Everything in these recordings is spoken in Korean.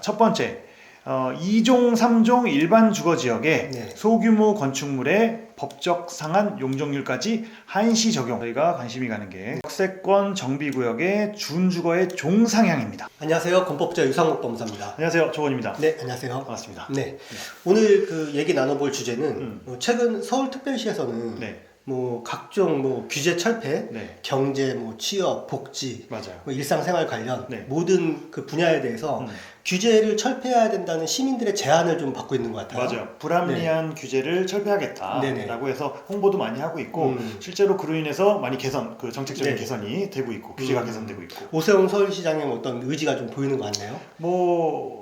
첫 번째, 2종, 3종 일반 주거지역에 네. 소규모 건축물의 법적 상한 용적률까지 한시 적용. 저희가 관심이 가는 게 역세권 정비구역의 준주거의 종상향입니다. 안녕하세요. 건법자 유상욱 검사입니다. 안녕하세요, 조건입니다. 네, 안녕하세요. 반갑습니다. 네. 오늘 그 얘기 나눠볼 주제는 최근 서울특별시에서는 네, 각종 규제 철폐, 네, 경제, 취업, 복지, 맞아요. 일상생활 관련 네. 모든 그 분야에 대해서 규제를 철폐해야 된다는 시민들의 제안을 좀 받고 있는 것 같아요. 맞아요. 불합리한 규제를 철폐하겠다라고 네네. 해서 홍보도 많이 하고 있고 실제로 그로 인해서 많이 개선, 정책적인 네. 개선이 되고 있고 규제가 개선되고 있고. 오세훈 서울시장의 어떤 의지가 좀 보이는 것 같네요.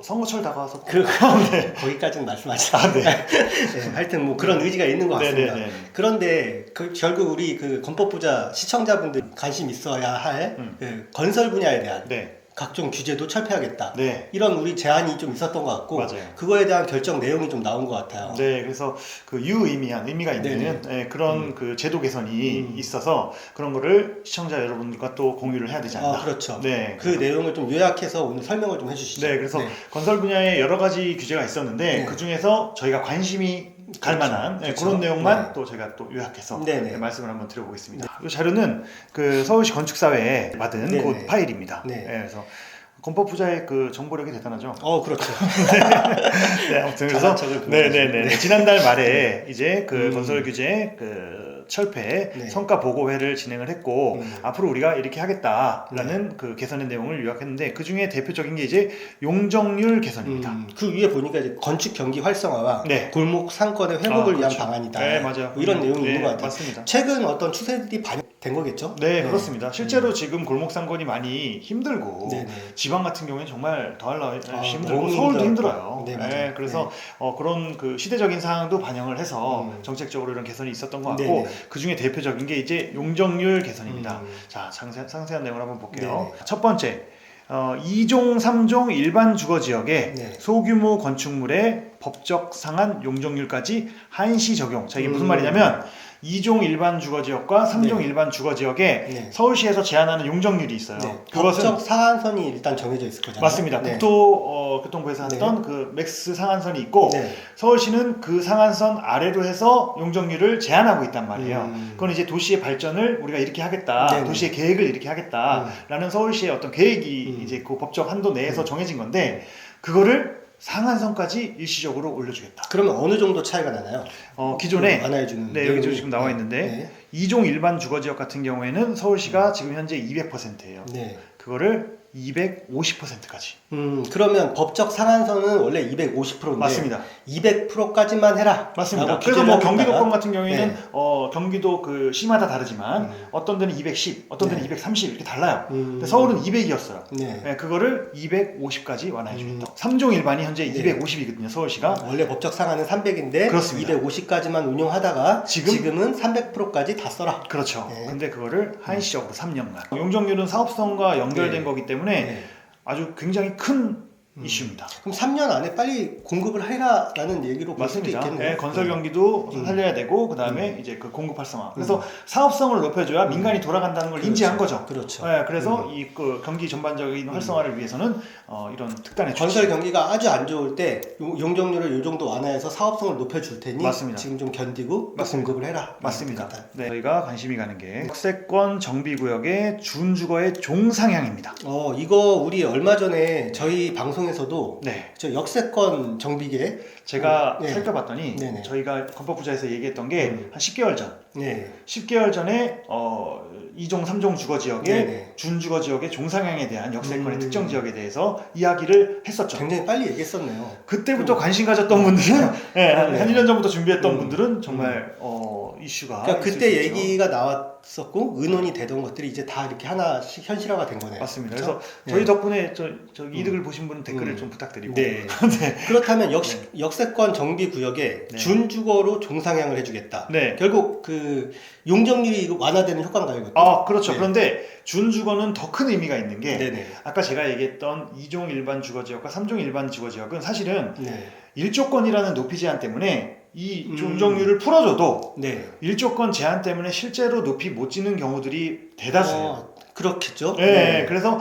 선거철 다가와서 네. 거기까지는 말씀하시죠. 네. 네, 하여튼 그런 의지가 있는 것 같습니다. 네네네. 그런데 결국 우리 그 건법부자 시청자분들 관심 있어야 할 그 건설 분야에 대한 네. 각종 규제도 철폐하겠다. 네. 이런 우리 제안이 좀 있었던 것 같고 맞아요. 그거에 대한 결정 내용이 좀 나온 것 같아요. 네, 그래서 그 유의미한 의미가 있는 그런 그 제도 개선이 있어서 그런 거를 시청자 여러분들과 또 공유를 해야 되지 않나. 그렇죠. 네. 그 내용을 좀 요약해서 오늘 설명을 좀 해주시죠. 네, 그래서 건설 분야에 여러 가지 규제가 있었는데 네. 그 중에서 저희가 관심이 갈 그렇죠. 만한 그렇죠. 그런 내용만 네. 또 제가 또 요약해서 네네. 말씀을 한번 드려보겠습니다. 이 자료는 그 서울시 건축사회에 받은 네네. 그 파일입니다. 네. 그래서 건법부자의 그 정보력이 대단하죠. 그렇죠. 네, 아무튼 그래서 네네네. 지난달 말에 이제 그 건설 규제 그 철폐 성과 보고회를 진행을 했고 앞으로 우리가 이렇게 하겠다라는 그 개선의 내용을 요약했는데 그 중에 대표적인 게 이제 용적률 개선입니다. 그 위에 보니까 이제 건축 경기 활성화와 네. 골목 상권의 회복을 위한 그렇죠. 방안이다. 네, 맞아요. 이런 내용이 있는 것 같아요. 맞습니다. 최근 어떤 추세들이 반영된 거겠죠? 네, 그렇습니다. 실제로 지금 골목 상권이 많이 힘들고 네네. 지방 같은 경우에는 정말 더할 나위 힘들고 너무 서울도 힘들었고. 힘들어요. 네, 맞아요. 그래서 그런 그 시대적인 상황도 반영을 해서 정책적으로 이런 개선이 있었던 것 같고 네네. 그 중에 대표적인 게 이제 용적률 개선입니다. 자, 상세한 내용을 한번 볼게요. 네네. 첫 번째, 2종, 3종 일반 주거지역에 네. 소규모 건축물의 법적 상한 용적률까지 한시 적용. 자, 이게 무슨 말이냐면 2종 일반 주거지역과 3종 네. 일반 주거지역에 네. 서울시에서 제한하는 용적률이 있어요. 네. 그것은 법적 상한선이 일단 정해져 있을 거잖아요. 맞습니다. 네. 국토교통부에서 네. 했던 그 맥스 상한선이 있고 네. 서울시는 그 상한선 아래로 해서 용적률을 제한하고 있단 말이에요. 그건 이제 도시의 발전을 우리가 이렇게 하겠다, 네네. 도시의 계획을 이렇게 하겠다라는 서울시의 어떤 계획이 이제 그 법적 한도 내에서 정해진 건데 그거를 상한선까지 일시적으로 올려주겠다. 그러면 어느 정도 차이가 나나요? 기존에 완화해주는 네, 여기 지금 나와 있는데 2종 일반 주거지역 같은 경우에는 서울시가 지금 현재 200%예요. 네. 그거를 250%까지. 그러면 법적 상한선은 원래 250%인데 맞습니다. 200%까지만 해라. 맞습니다. 그래서 경기도권 같은 경우에는 경기도 그 시마다 다르지만 어떤 데는 210, 어떤 데는 230 이렇게 달라요. 근데 서울은 200이었어요. 네. 그거를 250까지 완화해 주겠다. 3종 일반이 현재 250이거든요. 서울시가. 원래 법적 상한은 300인데 그렇습니다. 250까지만 운용하다가 지금은 300%까지 다 써라. 그렇죠. 네. 근데 그거를 한시적으로 3년간. 용적률은 사업성과 연결된 거기 때문에 아주 굉장히 큰 이슈입니다. 그럼 3년 안에 빨리 공급을 해라라는 얘기로 볼 수도 맞습니다. 있겠네요. 건설 경기도 살려야 되고 그 다음에 이제 그 공급 활성화. 그래서 사업성을 높여줘야 민간이 돌아간다는 걸 인지한 거죠. 그렇죠. 그래서 이 그 경기 전반적인 활성화를 위해서는 이런 특단의 건설 경기가 아주 안 좋을 때 용적률을 이 정도 완화해서 사업성을 높여줄 테니 맞습니다. 지금 좀 견디고 공급을 해라. 맞습니다. 네, 저희가 관심이 가는 게 역세권 정비구역의 준주거의 종상향입니다. 이거 우리 얼마 전에 저희 방송에서도 네. 저 역세권 정비계 제가 살펴봤더니 네네. 저희가 건법부자에서 얘기했던 게 한 10개월 전. 네. 10개월 전에 2종, 3종 주거지역의 네네. 준주거지역의 종상향에 대한 역세권의 특정 지역에 대해서 이야기를 했었죠. 굉장히 빨리 얘기했었네요. 그때부터 관심 가졌던 분들은 한 네. 1년 전부터 준비했던 분들은 정말 이슈가 그러니까 있을 그때 수 있죠. 얘기가 나왔었고 의논이 되던 것들이 이제 다 이렇게 하나씩 현실화가 된 거네요. 맞습니다. 그렇죠? 그래서 저희 덕분에 저 이득을 보신 분은 댓글을 좀 부탁드리고 네. 네. 그렇다면 역세권 정비 구역에 네. 준주거로 종상향을 해주겠다. 네. 결국 그 용적률이 완화되는 효과인가요? 이것도? 그렇죠. 네. 그런데 준주거는 더 큰 의미가 있는 게 네네. 아까 제가 얘기했던 2종 일반 주거지역과 3종 일반 주거지역은 사실은 네. 일조권이라는 높이 제한 때문에 이 용적률을 풀어줘도 네. 일조권 제한 때문에 실제로 높이 못 짓는 경우들이 대다수예요. 그렇겠죠. 네, 그래서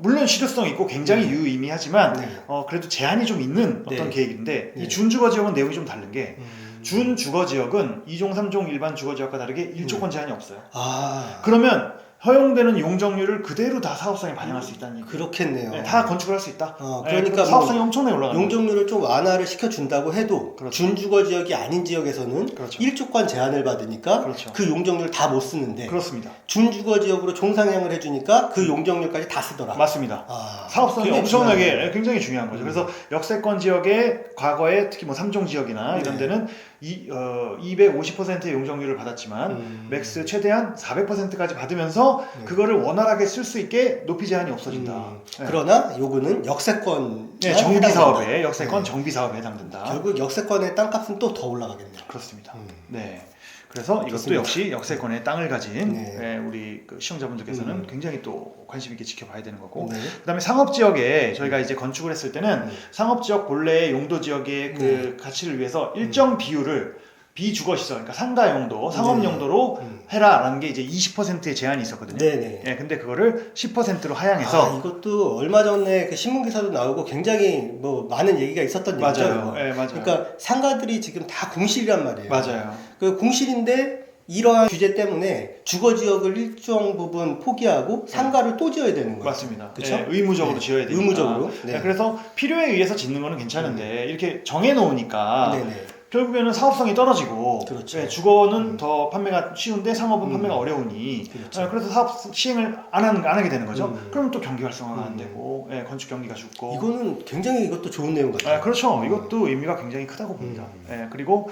물론 실효성 있고 굉장히 유의미하지만 네. 그래도 제한이 좀 있는 어떤 네. 계획인데 네. 이 준주거 지역은 내용이 좀 다른 게 준주거 지역은 2종, 3종 일반 주거 지역과 다르게 1조건 제한이 없어요. 아, 그러면 허용되는 용적률을 그대로 다 사업성에 반영할 수 있다는 얘기예요. 그렇겠네요. 네, 다 건축을 할 수 있다. 그러니까 네, 사업성이 엄청나게 올라가는 거예요. 용적률을 좀 완화를 시켜준다고 해도 그렇죠. 준주거 지역이 아닌 지역에서는 그렇죠. 1조권 제한을 받으니까 그렇죠. 그 용적률을 다 못 쓰는데 그렇습니다. 준주거 지역으로 종상향을 해주니까 그 용적률까지 다 쓰더라. 맞습니다. 아, 사업성이 굉장히 엄청나게 중요하네요. 굉장히 중요한 거죠. 그래서 역세권 지역에 과거에 특히 뭐 3종 지역이나 이런 네. 데는 250%의 용적률을 받았지만 맥스 최대한 400%까지 받으면서 그거를 원활하게 쓸 수 있게 높이 제한이 없어진다. 네. 그러나 요거는 역세권 네, 정비 사업에 역세권 정비 사업에 해당된다. 결국 역세권의 땅값은 또 더 올라가겠네요. 그렇습니다. 네. 그래서 이것도 좋습니다. 역시 역세권의 땅을 가진 네. 우리 그 시청자분들께서는 굉장히 또 관심 있게 지켜봐야 되는 거고, 네. 그다음에 상업 지역에 저희가 이제 건축을 했을 때는 네. 상업 지역 본래의 용도 지역의 그 가치를 위해서 일정 비율을 비주거 시설, 그러니까 상가 용도, 상업 네. 용도로 해라라는 게 이제 20%의 제한이 있었거든요. 네네. 예, 근데 그거를 10%로 하향해서 이것도 얼마 전에 그 신문 기사도 나오고 굉장히 뭐 많은 얘기가 있었던 얘기죠. 맞아요. 예, 맞아요. 그러니까 상가들이 지금 다 공실이란 말이에요. 맞아요. 그 공실인데 이러한 규제 때문에 주거 지역을 일정 부분 포기하고 상가를 또 지어야 되는 거예요. 맞습니다. 그쵸? 예, 의무적으로 네. 지어야 되니까. 의무적으로. 네. 예, 그래서 필요에 의해서 짓는 거는 괜찮은데 이렇게 정해 놓으니까 네네. 결국에는 사업성이 떨어지고, 그렇죠. 예, 주거는 더 판매가 쉬운데 상업은 판매가 어려우니, 그렇죠. 예, 그래서 사업 시행을 안 하게 되는 거죠. 음. 그러면 또 경기 활성화가 안 되고, 예, 건축 경기가 죽고. 이거는 굉장히 이것도 좋은 내용 같아요. 그렇죠. 이것도 의미가 굉장히 크다고 봅니다. 예, 그리고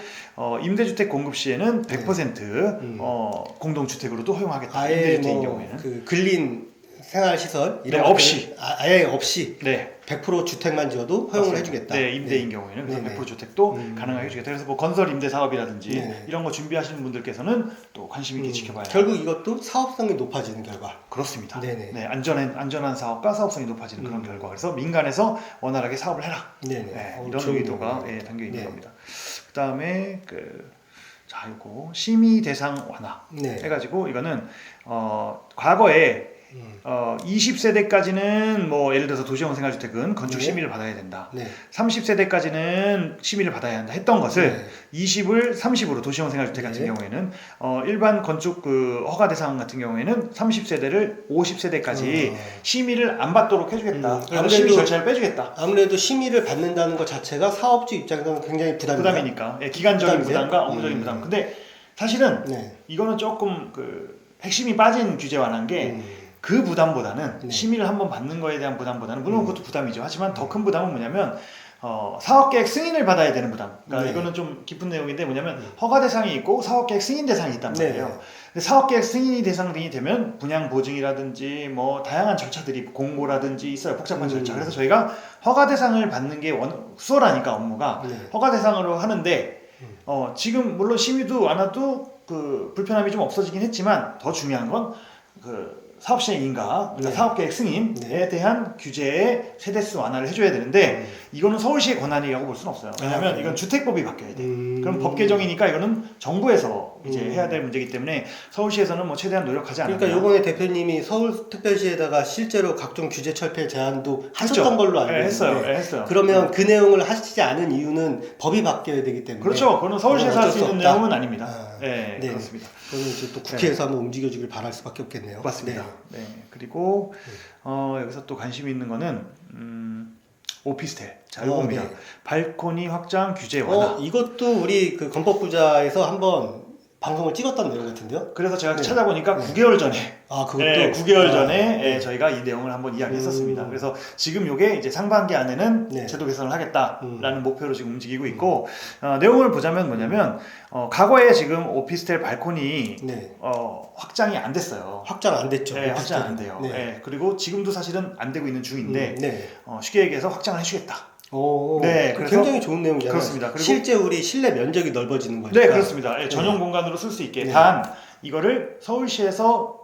임대주택 공급 시에는 100% 공동주택으로도 허용하겠다. 아예 임대주택인 뭐 경우에는. 그 근린 생활시설 이런 네, 없이. 것들은 아예 없이 네. 100% 주택만 지어도 허용을 맞습니다. 해주겠다. 네, 임대인 경우에는 그래서 네네. 100% 주택도 가능하게 해주겠다. 그래서 뭐 건설 임대 사업이라든지 네네. 이런 거 준비하시는 분들께서는 또 관심 있게 지켜봐야 합니다. 결국 이것도 사업성이 높아지는 결과. 그렇습니다. 네네. 네, 안전한 사업과 사업성이 높아지는 그런 결과. 그래서 민간에서 원활하게 사업을 해라. 네네. 네, 좋은 이런 의도가 내용이네요. 담겨 있는 네. 겁니다. 그다음에 자, 이거 심의 대상 완화 네. 해가지고 이거는 과거에 20세대까지는 뭐 예를 들어서 도시형 생활주택은 건축 네. 심의를 받아야 된다. 네. 30세대까지는 심의를 받아야 한다 했던 것을 네. 20을 30으로 도시형 생활주택 같은 네. 경우에는 일반 건축 그 허가 대상 같은 경우에는 30세대를 50세대까지 심의를 안 받도록 해주겠다. 그래서 아무래도- 심의 절차를 빼주겠다. 아무래도 심의를 받는다는 것 자체가 사업주 입장에서는 굉장히 부담이니까. 예, 기간적인 부담이세요? 부담과 업무적인 부담. 근데 사실은 네. 이거는 조금 그 핵심이 빠진 규제 완화인 게 그 부담보다는 네. 심의를 한번 받는 거에 대한 부담보다는 물론 그것도 부담이죠. 하지만 더 큰 부담은 뭐냐면 사업계획 승인을 받아야 되는 부담. 그러니까 네. 이거는 좀 깊은 내용인데 뭐냐면 허가 대상이 있고 사업계획 승인 대상이 있단 네. 말이에요. 근데 사업계획 승인이 대상이 되면 분양 보증이라든지 뭐 다양한 절차들이 공고라든지 있어요. 복잡한 절차. 그래서 저희가 허가 대상을 받는 게 수월하니까 업무가 네. 허가 대상으로 하는데 지금 물론 심의도 완화도 그 불편함이 좀 없어지긴 했지만 더 중요한 건 그 사업 시행 인가, 그러니까 네. 사업계획 승인에 네. 대한 규제의 세대수 완화를 해줘야 되는데 이거는 서울시의 권한이라고 볼 수는 없어요. 왜냐하면 그래요? 이건 주택법이 바뀌어야 돼. 그럼 법 개정이니까 이거는 정부에서 이제 해야 될 문제이기 때문에 서울시에서는 뭐 최대한 노력하지 않을까. 그러니까 요번에 대표님이 서울특별시에다가 실제로 각종 규제 철폐 제안도 했죠. 하셨던 걸로 알고 네, 했어요. 있는데 네, 했어요. 그러면 그 내용을 하시지 않은 이유는 법이 바뀌어야 되기 때문에 그렇죠. 그거는 서울시에서 할 수 어쩔 있는 없다. 내용은 아닙니다. 네, 네. 그렇습니다. 그러면 이제 또 국회에서 한번 움직여주길 바랄 수밖에 없겠네요. 맞습니다. 네. 그리고 여기서 또 관심이 있는 거는 오피스텔. 자, 이겁니다. 네. 발코니 확장 규제 완화. 이것도 우리 그 건법부자에서 한번 방송을 찍었던 내용 같은데요? 그래서 제가 네. 찾아보니까 네. 9개월 전에 그것도 9개월 전에 네. 저희가 이 내용을 한번 이야기했었습니다. 그래서 지금 이게 이제 상반기 안에는 네. 제도 개선을 하겠다라는 목표로 지금 움직이고 있고 내용을 보자면 뭐냐면 과거에 지금 오피스텔 발코니 네. 확장이 안 됐어요. 확장 안 됐죠. 네, 확장 안 돼요. 네. 네, 그리고 지금도 사실은 안 되고 있는 중인데 네. 쉽게 얘기해서 확장을 해주겠다. 네, 그래서 굉장히 좋은 내용이잖아요. 그렇습니다. 그리고 실제 우리 실내 면적이 넓어지는 거니까. 네, 그렇습니다. 예, 전용 공간으로 쓸 수 있게. 네. 단 이거를 서울시에서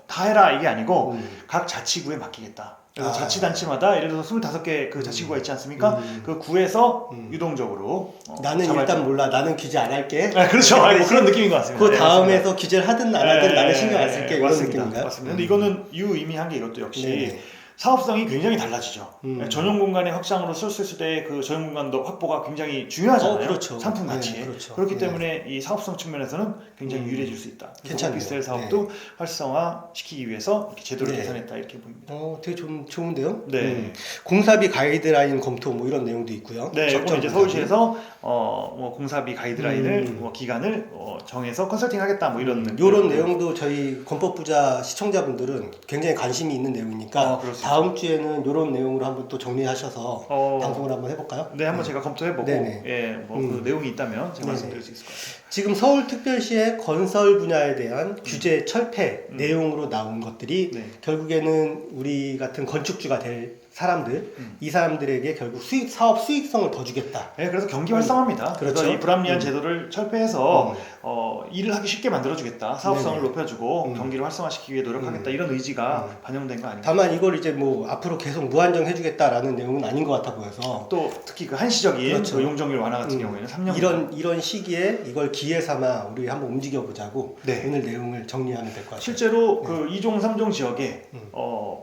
다 해라 이게 아니고 각 자치구에 맡기겠다. 그래서 자치단체마다 예를 들어서 25개 그 자치구가 있지 않습니까? 그 구에서 유동적으로 나는 일단 몰라. 나는 규제 안 할게. 그렇죠. 뭐 그런 느낌인 것 같습니다. 그 다음에서 규제를 하든 안 하든 나는 신경 안 쓸게. 이런 느낌인가요? 맞습니다. 근데 이거는 유의미한 게 이것도 역시 네네. 사업성이 굉장히 달라지죠. 전용 공간의 확장으로 쓸 수 있을 때 그 전용 공간도 확보가 굉장히 중요하잖아요. 그렇죠. 상품 가치에. 그렇죠. 그렇기 때문에 이 사업성 측면에서는 굉장히 유리해질 수 있다. 괜찮네요. 오피스텔 사업도 활성화 시키기 위해서 이렇게 제도를 개선했다 이렇게 보입니다. 되게 좋은데요? 네. 공사비 가이드라인 검토 뭐 이런 내용도 있고요. 네, 이건 이제 서울시에서 뭐 공사비 가이드라인을 뭐 기간을 정해서 컨설팅하겠다 뭐 이런 이런 내용도 저희 건법부자 시청자분들은 굉장히 관심이 있는 내용이니까 다음 주에는 이런 내용으로 한번 또 정리하셔서 방송을 한번 해볼까요? 네, 한번 제가 검토해보고 예, 뭐 그 내용이 있다면 제가 말씀드릴 수 있을 것 같아요. 지금 서울특별시의 건설 분야에 대한 규제 철폐 내용으로 나온 것들이 결국에는 우리 같은 건축주가 될 사람들, 이 사람들에게 결국 사업 수익성을 더 주겠다. 네, 그래서 경기 활성화입니다. 그렇죠. 그래서 이 불합리한 제도를 철폐해서 일을 하기 쉽게 만들어주겠다. 사업성을 높여주고 경기를 활성화시키기 위해 노력하겠다. 이런 의지가 반영된 거 아닌가. 다만 이걸 이제 뭐 앞으로 계속 무한정 해주겠다라는 내용은 아닌 것 같아 보여서 또 특히 그 한시적인 그 용적률 완화 같은 경우에는 3년 이런 시기에 이걸 기회 삼아 우리 한번 움직여 보자고 오늘 내용을 정리하면 될 것 같아요. 실제로 그 2종, 3종 지역에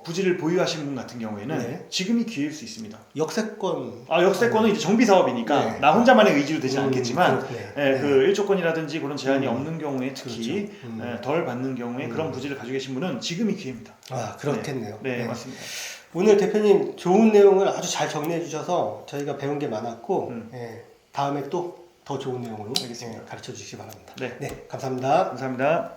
부지를 보유하신 분 같은 경우에는 지금이 기회일 수 있습니다. 역세권은 이제 정비 사업이니까 나 혼자만의 의지로 되진 않겠지만 그 1조권이라든지 그런 제한이 없는 경우에 특히 덜 받는 경우에 그런 부지를 가지고 계신 분은 지금이 기회입니다. 그렇겠네요. 네, 맞습니다. 오늘 대표님 좋은 내용을 아주 잘 정리해 주셔서 저희가 배운 게 많았고 다음에 또 더 좋은 내용으로 가르쳐 주시기 바랍니다. 네, 감사합니다. 감사합니다.